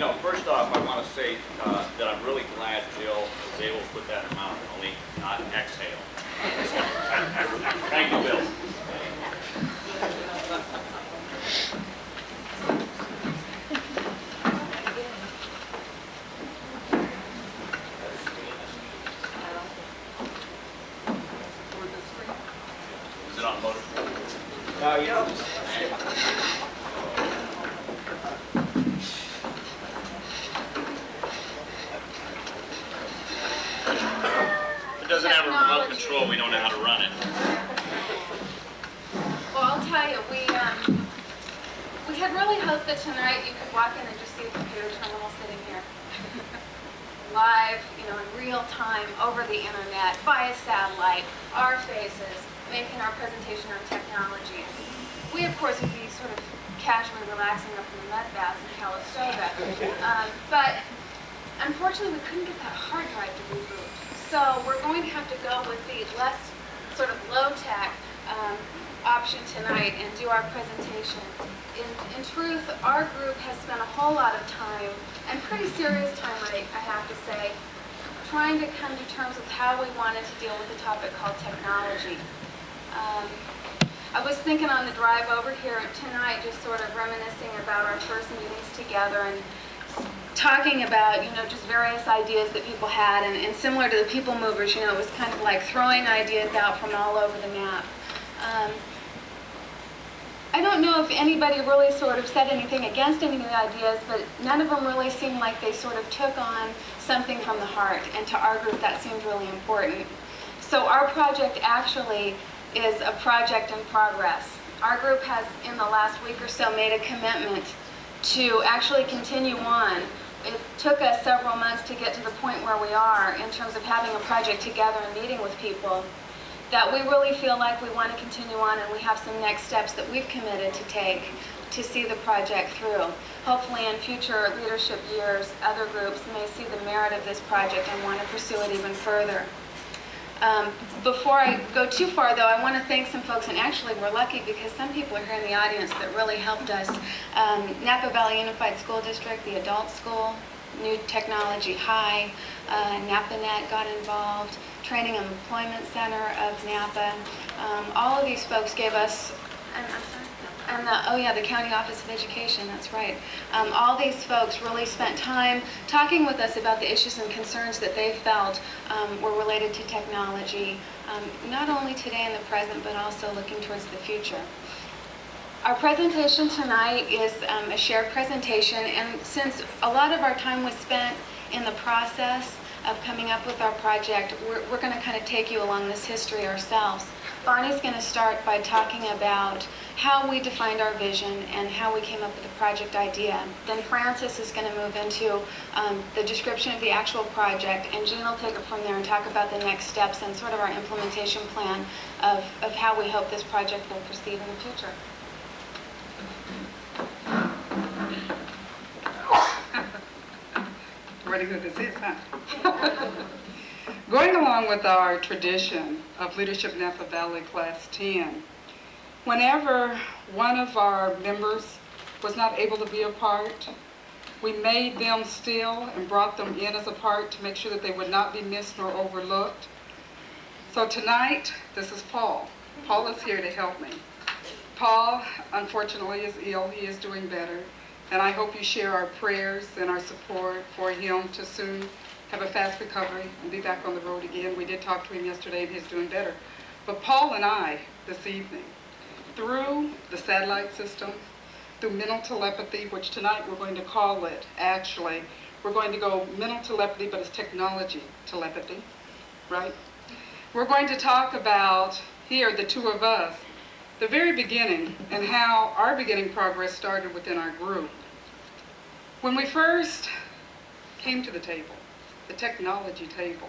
know, first off, I want to say that I'm really glad Jill was able to put that in mouth only, not exhale. Thank you, Bill. Is it on motor? Yeah. If it doesn't have a remote control, we don't know how to run it. Well, I'll tell you, we had really hoped that tonight you could walk in and just see the computer terminal sitting here. Live, you know, in real time, over the internet, via satellite, our faces, making our presentation on technology. We, of course, would be sort of casually relaxing up in the mud baths in Calistoga. But unfortunately, we couldn't get that hard drive to reboot. So we're going to have to go with the less sort of low-tech option tonight and do our presentation. In truth, our group has spent a whole lot of time, and pretty serious time, I have to say, trying to come to terms with how we wanted to deal with a topic called technology. I was thinking on the drive over here tonight, just sort of reminiscing about our first meetings together and talking about, you know, just various ideas that people had, and similar to the People Movers, you know, it was kind of like throwing ideas out from all over the map. I don't know if anybody really sort of said anything against any of the ideas, but none of them really seemed like they sort of took on something from the heart, and to our group that seemed really important. So our project actually is a project in progress. Our group has, in the last week or so, made a commitment to actually continue on. It took us several months to get to the point where we are in terms of having a project together and meeting with people, that we really feel like we want to continue on, and we have some next steps that we've committed to take to see the project through. Hopefully in future leadership years, other groups may see the merit of this project and want to pursue it even further. Before I go too far, though, I want to thank some folks, and actually we're lucky because some people are here in the audience that really helped us. Napa Valley Unified School District, the adult school, New Technology High, NapaNet got involved, Training and Employment Center of Napa. All of these folks gave us, and the County Office of Education, that's right. All these folks really spent time talking with us about the issues and concerns that they felt were related to technology, not only today in the present, but also looking towards the future. Our presentation tonight is a shared presentation, and since a lot of our time was spent in the process of coming up with our project, we're going to kind of take you along this history ourselves. Bonnie's going to start by talking about how we defined our vision and how we came up with the project idea. Then Francis is going to move into the description of the actual project, and Jean will take it from there and talk about the next steps and sort of our implementation plan of how we hope this project will proceed in the future. Pretty good as this, huh? Going along with our tradition of Leadership Napa Valley Class 10, whenever one of our members was not able to be a part, we made them still and brought them in as a part to make sure that they would not be missed nor overlooked. So tonight, this is Paul. Paul is here to help me. Paul, unfortunately, is ill. He is doing better. And I hope you share our prayers and our support for him to soon have a fast recovery and be back on the road again. We did talk to him yesterday, and he's doing better. But Paul and I, this evening, through the satellite system, through mental telepathy, which tonight we're going to call it, actually, we're going to go mental telepathy, but it's technology telepathy, right? We're going to talk about, here, the two of us, the very beginning and how our beginning progress started within our group. When we first came to the table, the technology table,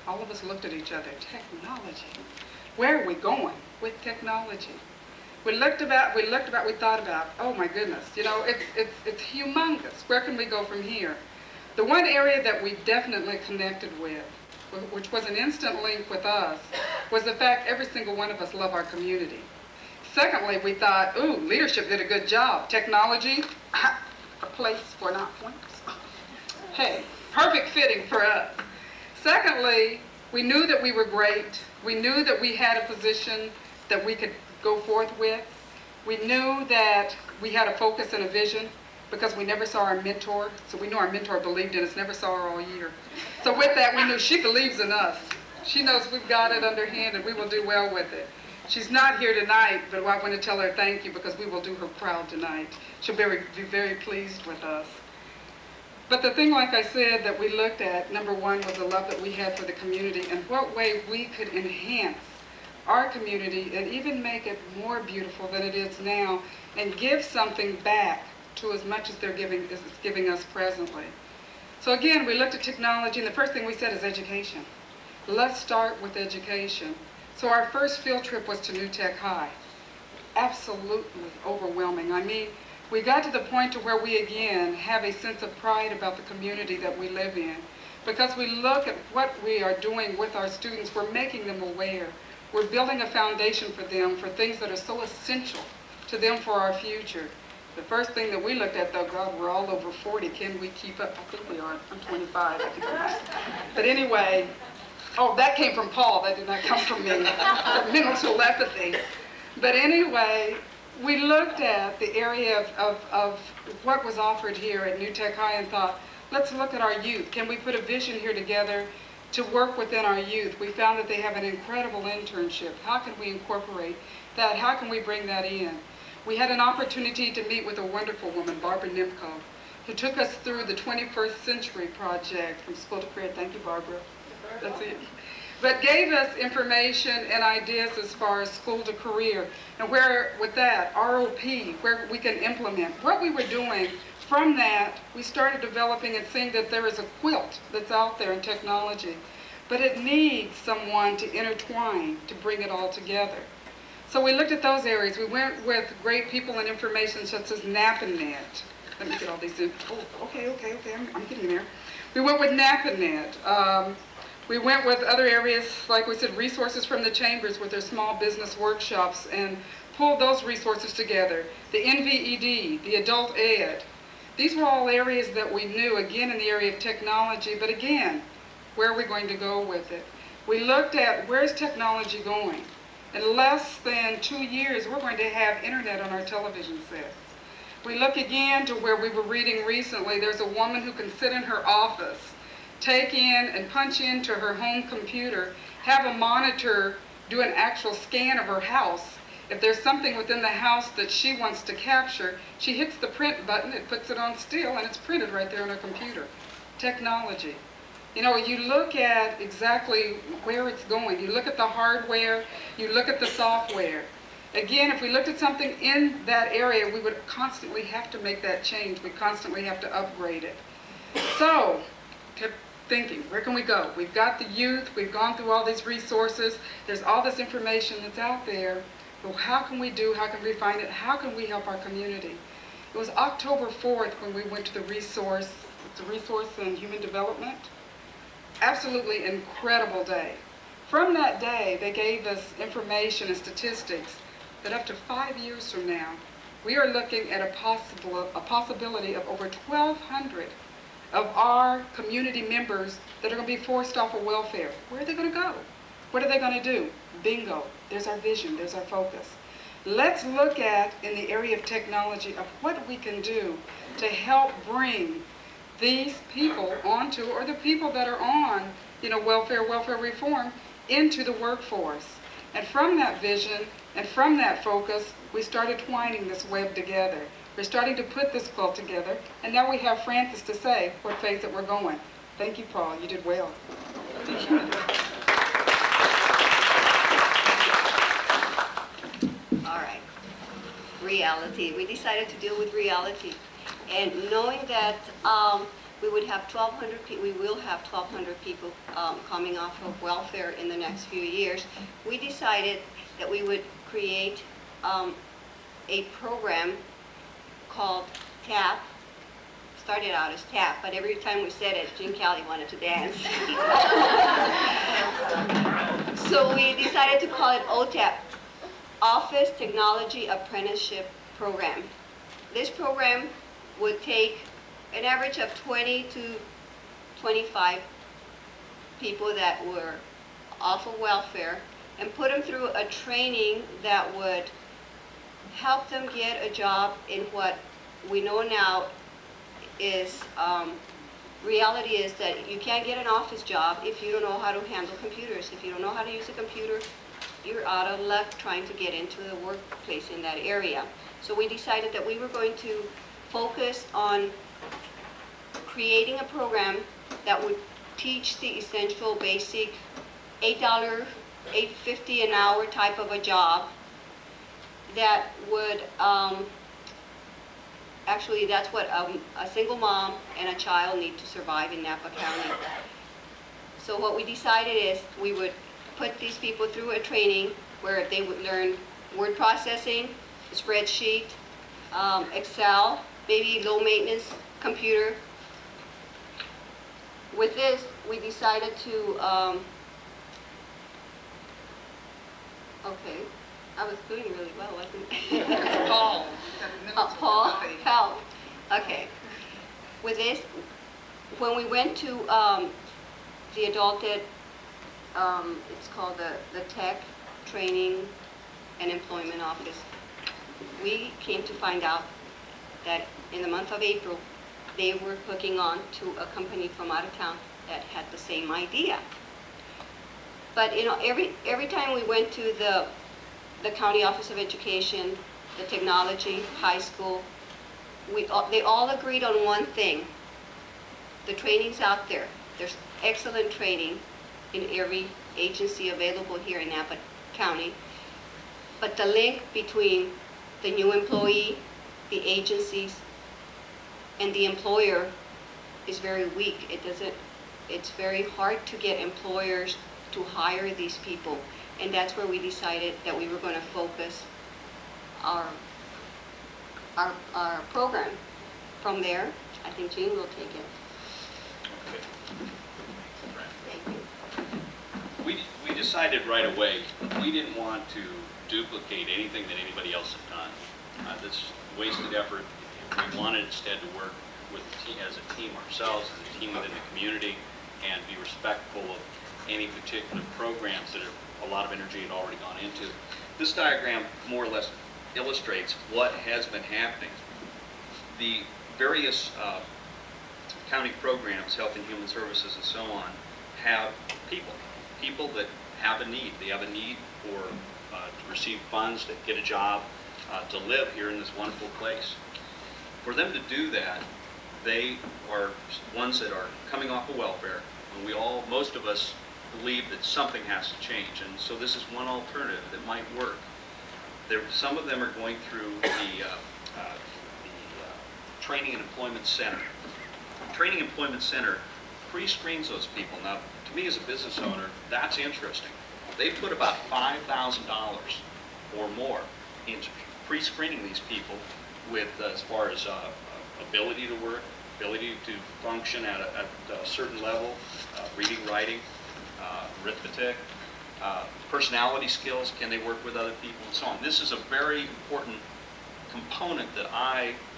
all of us looked at each other. Technology? Where are we going with technology? We thought about, oh my goodness, you know, it's humongous. Where can we go from here? The one area that we definitely connected with, which was an instant link with us, was the fact every single one of us love our community. Secondly, we thought, ooh, leadership did a good job. Technology, a place for not pointers. hey, perfect fitting for us. Secondly, we knew that we were great. We knew that we had a position that we could go forth with. We knew that we had a focus and a vision because we never saw our mentor. So we knew our mentor believed in us, never saw her all year. So with that, we knew she believes in us. She knows we've got it underhand and we will do well with it. She's not here tonight, but I want to tell her thank you because we will do her proud tonight. She'll be very pleased with us. But the thing, like I said, that we looked at, number one, was the love that we had for the community and what way we could enhance our community and even make it more beautiful than it is now and give something back to as much as it's giving us presently. So again, we looked at technology, and the first thing we said is education. Let's start with education. So our first field trip was to New Tech High. Absolutely overwhelming. I mean, we got to the point to where we again have a sense of pride about the community that we live in. Because we look at what we are doing with our students, we're making them aware. We're building a foundation for them for things that are so essential to them for our future. The first thing that we looked at, though, God, we're all over 40. Can we keep up? I think we are. I'm 25. I think but anyway, oh, that came from Paul. That did not come from me. Mental telepathy. But anyway, we looked at the area of what was offered here at New Tech High and thought, let's look at our youth. Can we put a vision here together to work within our youth? We found that they have an incredible internship. How can we incorporate that? How can we bring that in? We had an opportunity to meet with a wonderful woman, Barbara Nimko, who took us through the 21st Century Project from School to Career. Thank you, Barbara. That's it. But gave us information and ideas as far as school to career and where, with that, ROP, where we can implement. What we were doing, from that, we started developing and seeing that there is a quilt that's out there in technology, but it needs someone to intertwine to bring it all together. So we looked at those areas. We went with great people and information such as NAPNet. Let me get all these in. Oh, okay, I'm getting there. We went with NAPNet. We went with other areas, like we said, resources from the chambers with their small business workshops and pulled those resources together. The NVED, the adult ed. These were all areas that we knew, again, in the area of technology, but again, where are we going to go with it? We looked at where's technology going? In less than 2 years, we're going to have internet on our television sets. We look again to where we were reading recently, there's a woman who can sit in her office, take in and punch into her home computer, have a monitor do an actual scan of her house. If there's something within the house that she wants to capture, she hits the print button, it puts it on still, and it's printed right there on her computer. Technology. You know, you look at exactly where it's going. You look at the hardware, you look at the software. Again, if we looked at something in that area, we would constantly have to make that change. We constantly have to upgrade it. So, kept thinking, where can we go? We've got the youth, we've gone through all these resources, there's all this information that's out there. But how can we find it? How can we help our community? It was October 4th when we went to the Resource and Human Development. Absolutely incredible day. From that day, they gave us information and statistics that up to 5 years from now, we are looking at a possibility of over 1,200 of our community members that are going to be forced off of welfare. Where are they going to go? What are they going to do? Bingo. There's our vision. There's our focus. Let's look at, in the area of technology, of what we can do to help bring these people onto, or the people that are on, welfare reform, into the workforce. And from that vision and from that focus, we started twining this web together. We're starting to put this quilt together, and now we have Francis to say what phase that we're going. Thank you, Paul. You did well. All right. Reality. We decided to deal with reality. And knowing that we would have 1,200 people, we will have 1,200 people coming off of welfare in the next few years, we decided that we would create a program called TAP. Started out as TAP, but every time we said it, Jean Callie wanted to dance. So we decided to call it OTAP, Office Technology Apprenticeship Program. This program would take an average of 20 to 25 people that were off of welfare and put them through a training that would help them get a job in what we know now is, reality is that you can't get an office job if you don't know how to handle computers. If you don't know how to use a computer, you're out of luck trying to get into the workplace in that area. So we decided that we were going to focus on creating a program that would teach the essential basic $8, $8.50 an hour type of a job that would, actually that's what a single mom and a child need to survive in Napa County. So what we decided is we would put these people through a training where they would learn word processing, spreadsheet, Excel, maybe low maintenance computer. With this, we decided to, okay, I was doing really well, wasn't I? Paul. Paul, help. Okay. With this, when we went to the adult ed, it's called the Tech Training and Employment Office, we came to find out that in the month of April, they were hooking on to a company from out of town that had the same idea. But you know, every time we went to the County Office of Education, the technology, high school, they all agreed on one thing. The training's out there. There's excellent training in every agency available here in Napa County. But the link between the new employee, the agencies, and the employer is very weak. It's very hard to get employers to hire these people. And that's where we decided that we were going to focus our program. From there, I think Jean will take it. Okay. Thank you. We decided right away, we didn't want to duplicate anything that anybody else had done. This wasted effort. We wanted instead to work with as a team ourselves, as a team within the community, and be respectful of any particular programs that a lot of energy had already gone into. This diagram more or less illustrates what has been happening. The various county programs, Health and Human Services and so on, have people that have a need. They have a need for to receive funds, to get a job, to live here in this wonderful place. For them to do that, they are ones that are coming off of welfare, and most of us believe that something has to change, and so this is one alternative that might work. Some of them are going through the Training and Employment Center. Training and Employment Center pre-screens those people. Now, to me as a business owner, that's interesting. They put about $5,000 or more into pre-screening these people with, as far as ability to work, ability to function at a certain level, reading, writing, arithmetic, personality skills, can they work with other people, and so on. This is a very important component that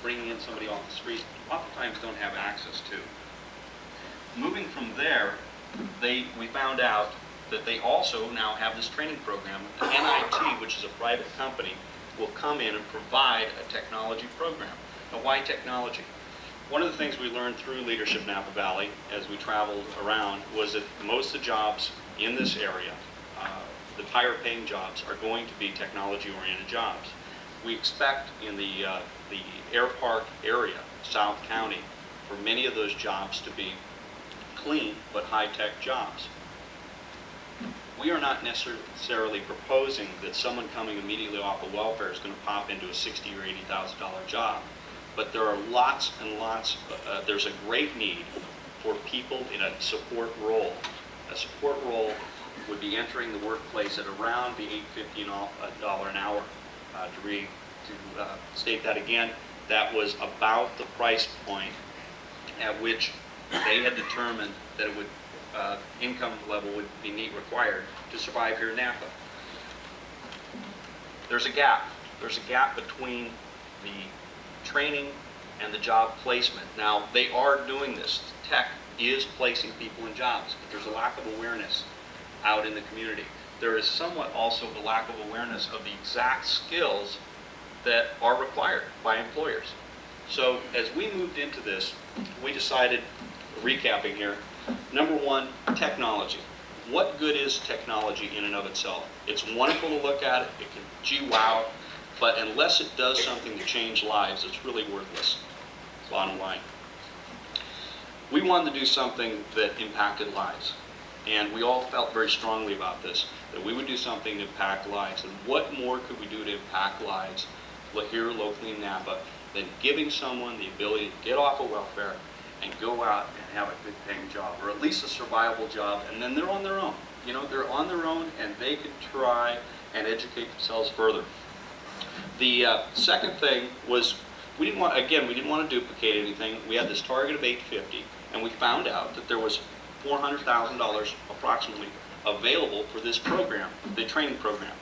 bringing in somebody off the street, oftentimes don't have access to. Moving from there, we found out that they also now have this training program. The NIT, which is a private company, will come in and provide a technology program. Now, why technology? One of the things we learned through Leadership Napa Valley as we traveled around was that most of the jobs in this area, the higher paying jobs, are going to be technology-oriented jobs. We expect in the Air Park area, South County, for many of those jobs to be clean but high-tech jobs. We are not necessarily proposing that someone coming immediately off of welfare is going to pop into a $60,000 or $80,000 job. But there are lots and lots, there's a great need for people in a support role. A support role would be entering the workplace at around the $8.50 an hour. To state that again, that was about the price point at which they had determined that it would income level would be required to survive here in Napa. There's a gap. There's a gap between the training and the job placement. Now, they are doing this. Tech is placing people in jobs, but there's a lack of awareness out in the community. There is somewhat also the lack of awareness of the exact skills that are required by employers. So as we moved into this, we decided, recapping here, number one, technology. What good is technology in and of itself? It's wonderful to look at it, it can, gee wow, but unless it does something to change lives, it's really worthless, bottom line. We wanted to do something that impacted lives, and we all felt very strongly about this, that we would do something to impact lives. And what more could we do to impact lives here locally in Napa than giving someone the ability to get off of welfare and go out and have a good paying job, or at least a survivable job, and then they're on their own. You know, they're on their own and they can try and educate themselves further. The second thing was, we didn't want to duplicate anything. We had this target of $850, and we found out that there was $400,000 approximately available for this program, the training program.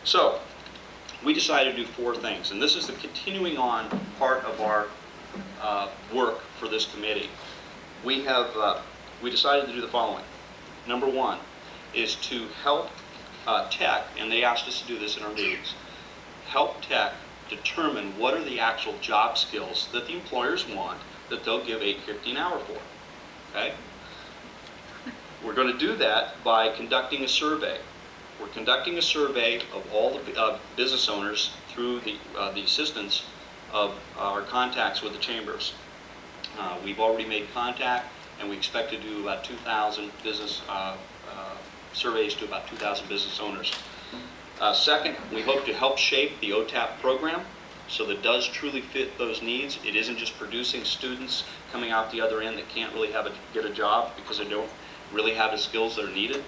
So we decided to do four things, and this is the continuing on part of our work for this committee. We decided to do the following. Number one is to help tech, and they asked us to do this in our meetings, help tech determine what are the actual job skills that the employers want that they'll give $8.50 an hour for. Okay? We're going to do that by conducting a survey. We're conducting a survey of all the business owners through the assistance of our contacts with the chambers. We've already made contact, and we expect to do about 2,000 business surveys to about 2,000 business owners. Second, we hope to help shape the OTAP program so that it does truly fit those needs. It isn't just producing students coming out the other end that can't really get a job because they don't really have the skills that are needed.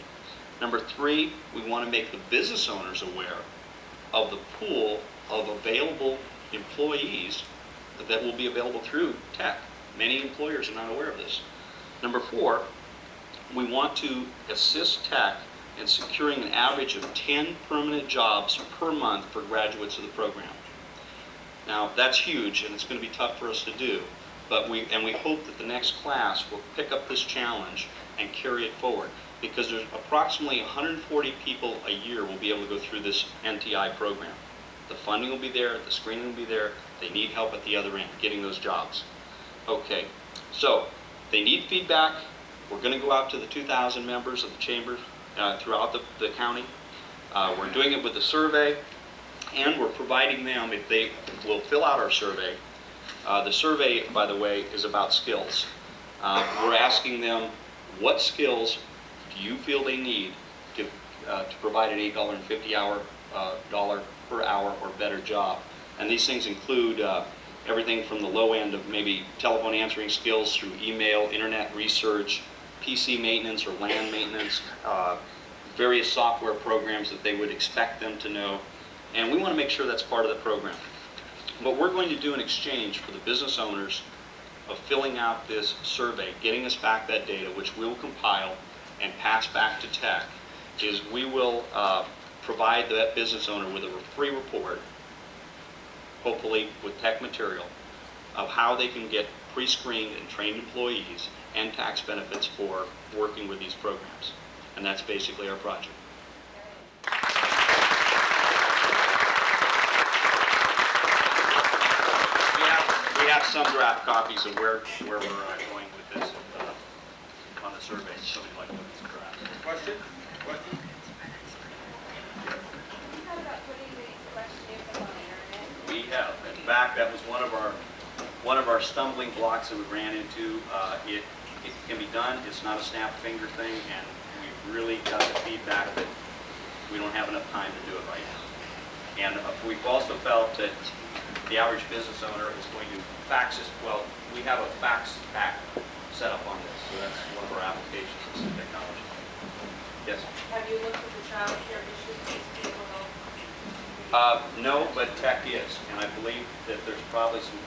Number three, we want to make the business owners aware of the pool of available employees that will be available through tech. Many employers are not aware of this. Number four, we want to assist tech in securing an average of 10 permanent jobs per month for graduates of the program. Now, that's huge, and it's going to be tough for us to do, but we hope that the next class will pick up this challenge and carry it forward, because there's approximately 140 people a year will be able to go through this NTI program. The funding will be there, the screening will be there, they need help at the other end, getting those jobs. Okay, so they need feedback. We're going to go out to the 2,000 members of the chamber throughout the county. We're doing it with a survey, and we're providing them, if they will fill out our survey. The survey, by the way, is about skills. We're asking them, what skills do you feel they need to provide an $8.50 per hour or better job? And these things include everything from the low end of maybe telephone answering skills through email, internet research, PC maintenance or LAN maintenance, various software programs that they would expect them to know. And we want to make sure that's part of the program. What we're going to do in exchange for the business owners of filling out this survey, getting us back that data, which we'll compile and pass back to tech, is we will provide that business owner with a free report, hopefully with tech material, of how they can get pre-screened and trained employees and tax benefits for working with these programs. And that's basically our project. We have some draft copies of where we're going with this on the survey. Something like that. Draft. Question? Question? We have. In fact, that was one of our stumbling blocks that we ran into. It can be done. It's not a snap finger thing, and we've really got the feedback that we don't have enough time to do it right now. And we've also felt that the average business owner is going to fax us. Well, we have a fax app set up on this, so that's one of our applications of some technology. Yes? Have you looked at the child care issues these people know? No, but tech is, and I believe that there's probably some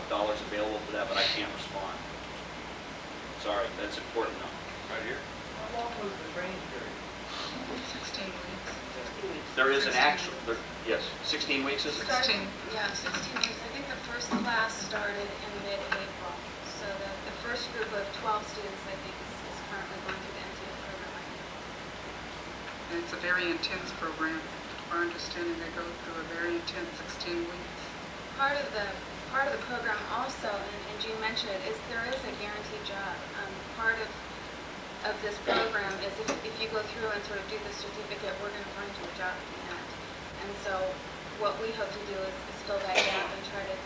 dollars available for that, but I can't respond. Sorry, that's important though. Right here. How long was the training period? 16 weeks. 16 weeks. There is an actual, yes, 16 weeks is it? 16 weeks. I think the first class started in mid-April. So the first group of 12 students, I think, is currently going through the MTF program right now. And it's a very intense program. Our understanding, they go through a very intense 16 weeks. Part of the program also, and Jean mentioned it, is there is a guaranteed job. Part of this program is if you go through and sort of do the certificate, we're going to find you a job at the end. And so what we hope to do is fill that gap and try to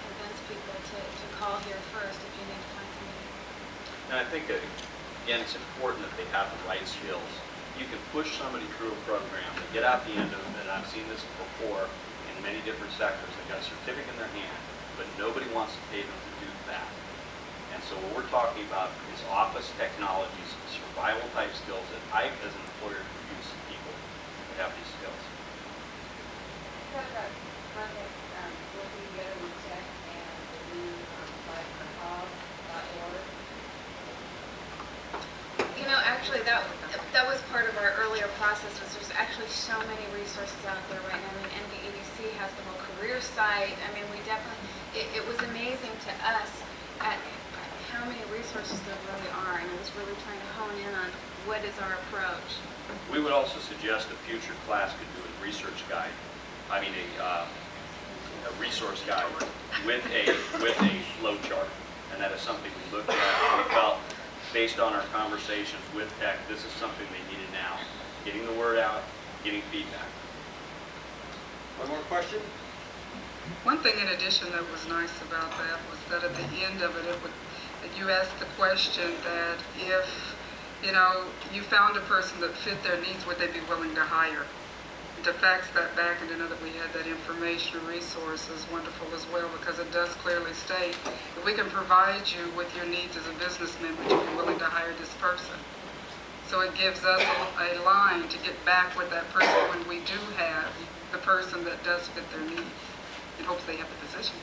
convince people to call here first if you need to find somebody. And I think that, again, it's important that they have the right skills. You can push somebody through a program, they get out the end of it, and I've seen this before in many different sectors. They've got a certificate in their hand, but nobody wants to pay them to do that. And so what we're talking about is office technologies, survival type skills that I, as an employer, could use people that have these skills. What about contact, working together with tech and the new, like, hub.org? You know, actually, that was part of our earlier process. Was there's actually so many resources out there right now. I mean, NVEDC has the whole career site. I mean, we definitely. It was amazing to us at how many resources there really are, and I was really trying to hone in on what is our approach. We would also suggest a future class could do a research guide. I mean, a resource guide with a flow chart, and that is something we looked at. We felt, based on our conversations with tech, this is something they needed now. Getting the word out, getting feedback. One more question? One thing in addition that was nice about that was that at the end of it, that you asked the question that if, you found a person that fit their needs, would they be willing to hire? To fax that back and to know that we had that information or resource is wonderful as well, because it does clearly state that we can provide you with your needs as a businessman, but you're willing to hire this person. So it gives us a line to get back with that person when we do have the person that does fit their needs, in hopes they have the position.